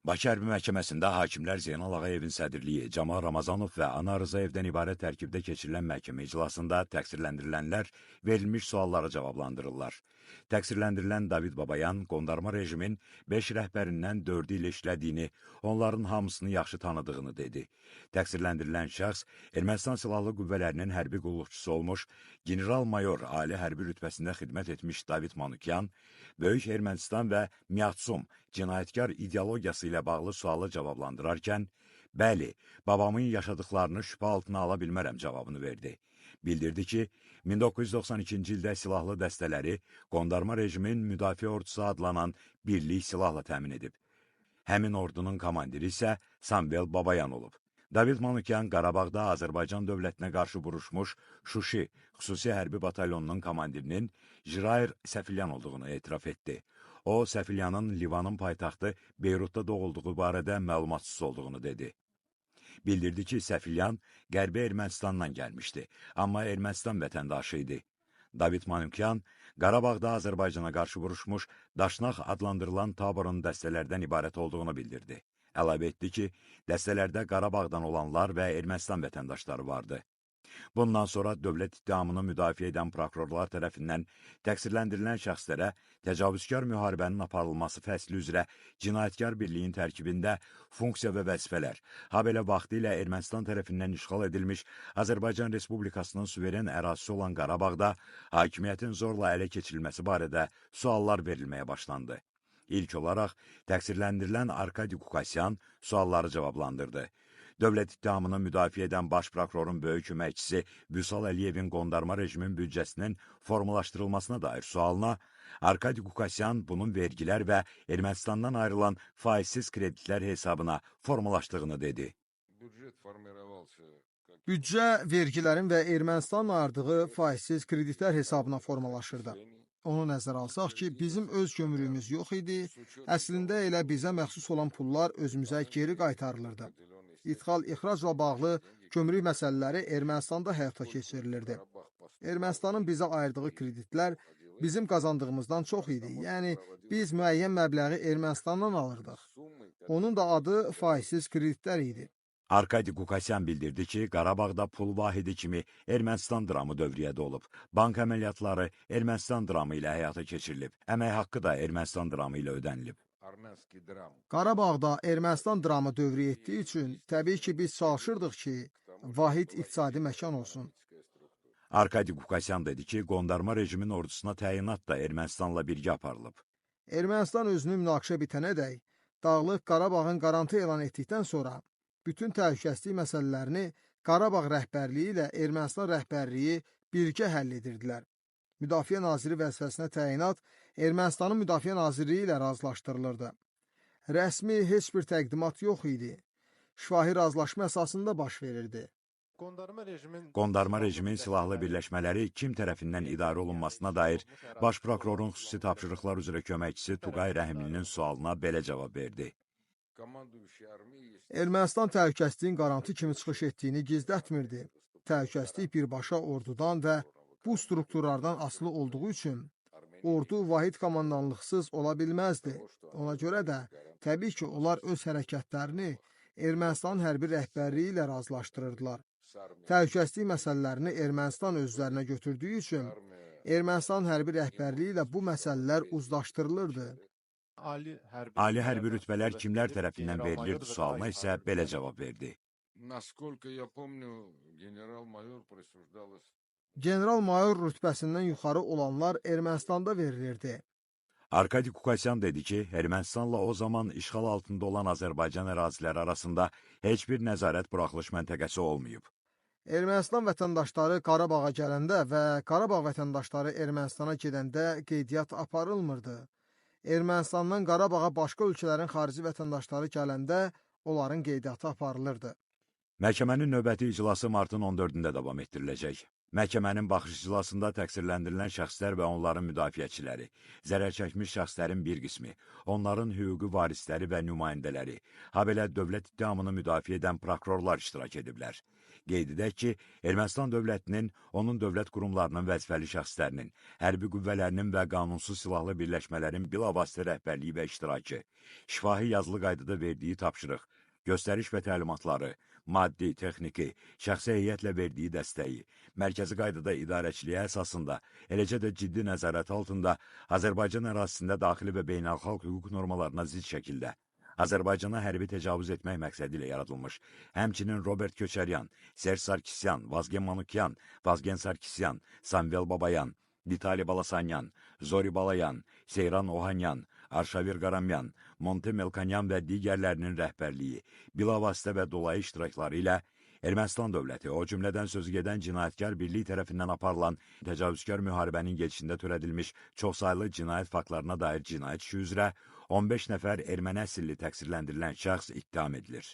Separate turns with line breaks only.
Bakı Hərbi Məhkəməsində hakimlər Zeynal Ağayevin sədrliyi, Camal Ramazanov və Anar Rızayevdən ibarət tərkibdə keçirilən məhkəmə iclasında təqsirləndirilənlər verilmiş suallara cavablandırırlar. Təqsirləndirilən David Babayan qondarma rejimin 5 rəhbərindən 4-ü ilə işlədiyini, onların hamısını yaxşı tanıdığını dedi. Təqsirləndirilən şəxs Ermənistan Silahlı Qüvvələrinin hərbi qulluqçusu olmuş, general-mayor ali hərbi rütbəsində xidmət etmiş David Manukyan, Böyük Ermənistan və Miatsum cinayətkar ideologiyası ilə bağlı sualı cavablandırarkən, bəli, babamın yaşadıklarını şübhə altına ala bilmərəm cavabını verdi. Bildirdi ki, 1992-ci ildə silahlı dəstələri qondarma rejimin müdafiə ordusu adlanan birlik silahla təmin edib. Həmin ordunun komandiri isə Samvel Babayan olub. David Manukyan Qarabağda Azərbaycan dövlətinə qarşı vuruşmuş Şuşi xüsusi hərbi batalyonunun komandirinin Jirayir Səfilyan olduğunu etiraf etdi. O, Səfilyanın Livanın paytaxtı Beyrutda doğulduğu barədə məlumatsız olduğunu dedi. Bildirdi ki, Səfilyan Qərbi Ermənistandan gəlmişdi, amma Ermənistan vətəndaşı idi. David Manukyan Qarabağda Azərbaycana qarşı vuruşmuş Daşnaq adlandırılan taborun dəstələrdən ibarət olduğunu bildirdi. Əlavə etdi ki, dəstələrdə Qarabağdan olanlar və Ermənistan vətəndaşları vardı. Bundan sonra dövlət ittihamını müdafiə edən prokurorlar tərəfindən təqsirləndirilən şəxslərə təcavüzkar müharibənin aparılması fəsli üzrə cinayətkar birliyin tərkibində funksiya və vəzifələr, habelə vaxtı ilə Ermənistan tərəfindən işğal edilmiş Azərbaycan Respublikasının suveren ərazisi olan Qarabağda hakimiyyətin zorla ələ keçirilməsi barədə suallar verilməyə başlandı. İlk olaraq təqsirləndirilən Arkadi Qukasyan sualları cavablandırdı. Dövlət ittihamını müdafiə edən baş prokurorun böyük köməkçisi Vüsal Əliyevin qondarma rejimin büdcəsinin formalaşdırılmasına dair sualına Arkadi Qukasyan bunun vergilər və Ermənistandan ayrılan faizsiz kreditlər hesabına formalaşdığını dedi.
Büdcə vergilərin və Ermənistanın ayırdığı faizsiz kreditlər hesabına formalaşırdı. Onu nəzərə alsaq ki, bizim öz gömrüyümüz yox idi, əslində elə bizə məxsus olan pullar özümüzə geri qaytarılırdı. İdxal-ixracla bağlı gömrük məsələləri Ermənistanda həyata keçirilirdi. Ermənistanın bizə ayırdığı kreditlər bizim qazandığımızdan çox idi, yəni biz müəyyən məbləği Ermənistandan alırdıq. Onun da adı faizsiz kreditlər idi.
Arkadi Qukasyan bildirdi ki, Qarabağda pul vahidi kimi Ermənistan dramı dövriyyədə olub. Bank əməliyyatları Ermənistan dramı ilə həyata keçirilib. Əmək haqqı da Ermənistan dramı ilə ödənilib.
Qarabağda Ermənistan dramı dövriyyə etdiyi üçün təbii ki, biz çalışırdıq ki, vahid iqtisadi məkan olsun.
Arkadi Qukasyan dedi ki, qondarma rejimin ordusuna təyinat da Ermənistanla birgə aparılıb.
Ermənistan özünü münaqişə bitənədək Dağlıq Qarabağın qarantı elan etdikdən sonra bütün təhlükəsizlik məsələlərini Qarabağ rəhbərliyi ilə Ermənistan rəhbərliyi birgə həll edirdilər. Müdafiə naziri vəzifəsinə təyinat Ermənistanın müdafiə nazirliyi ilə razılaşdırılırdı. Rəsmi heç bir təqdimat yox idi. Şifahi razılaşma əsasında baş verirdi.
Qondarma rejimin silahlı birləşmələri kim tərəfindən idarə olunmasına dair Baş prokurorun xüsusi tapşırıqlar üzrə köməkçisi Tuqay Rəhimlinin sualına belə cavab verdi.
Ermənistan təhlükəsizliyin qarantı kimi çıxış etdiyini gizlətmirdi. Təhlükəsizlik birbaşa ordudan və bu strukturlardan asılı olduğu üçün ordu vahid komandanlıqsız ola bilməzdi. Ona görə də təbii ki, onlar öz hərəkətlərini Ermənistanın hərbi rəhbərliyi ilə razılaşdırırdılar. Təhlükəsizlik məsələlərini Ermənistan özlərinə götürdüyü üçün Ermənistanın hərbi rəhbərliyi ilə bu məsələlər uzlaşdırılırdı.
Ali hərbi rütbələr kimlər tərəfindən verilirdi sualına isə belə cavab verdi.
General-mayor rütbəsindən yuxarı olanlar Ermənistanda verilirdi.
Arkadi Qukasyan dedi ki, Ermənistanla o zaman işğal altında olan Azərbaycan əraziləri arasında heç bir nəzarət buraxılış məntəqəsi olmayıb.
Ermənistan vətəndaşları Qarabağa gələndə və Qarabağ vətəndaşları Ermənistana gedəndə qeydiyyat aparılmırdı. Ermənistandan Qarabağa başqa ölkələrin xarici vətəndaşları gələndə onların qeydiyyatı aparılırdı.
Məhkəmənin növbəti iclası martın 14-də davam etdiriləcək. Məhkəmənin baxış iclasında təqsirləndirilən şəxslər və onların müdafiəçiləri, zərər çəkmiş şəxslərin bir qismi, onların hüquqi varisləri və nümayəndələri, habelə dövlət ittihamını müdafiə edən prokurorlar iştirak ediblər. Qeyd edək ki, Ermənistan dövlətinin, onun dövlət qurumlarının vəzifəli şəxslərinin, hərbi qüvvələrinin və qanunsuz silahlı birləşmələrin bilavasitə rəhbərliyi və iştirakı, şifahi yazılı qaydada verdiyi tapşırıq, göstəriş və təlimatları, maddi, texniki, şəxsi heyətlə verdiyi dəstəyi, mərkəzi qaydada idarəçiliyə əsasında, eləcə də ciddi nəzarət altında Azərbaycan ərazisində daxili və beynəlxalq hüquq normalarına zidd şəkildə Azərbaycana hərbi təcavüz etmək məqsədi ilə yaradılmış, həmçinin Robert Köçəryan, Serj Sarkisyan, Vazgen Manukyan, Vazgen Sarkisyan, Samvel Babayan, Vitali Balasanyan, Zori Balayan, Seyran Ohanyan, Arşavir Qaramyan, Monte Melkonyan və digərlərinin rəhbərliyi, bilavasitə və dolayı iştirakları ilə Ermənistan dövləti, o cümlədən sözü gedən cinayətkar birlik tərəfindən aparılan təcavüzkar müharibənin gedişində törədilmiş çoxsaylı cinayət faktlarına dair cinayət işi üzrə 15 nəfər erməni əsilli təqsirləndirilən şəxs ittiham edilir.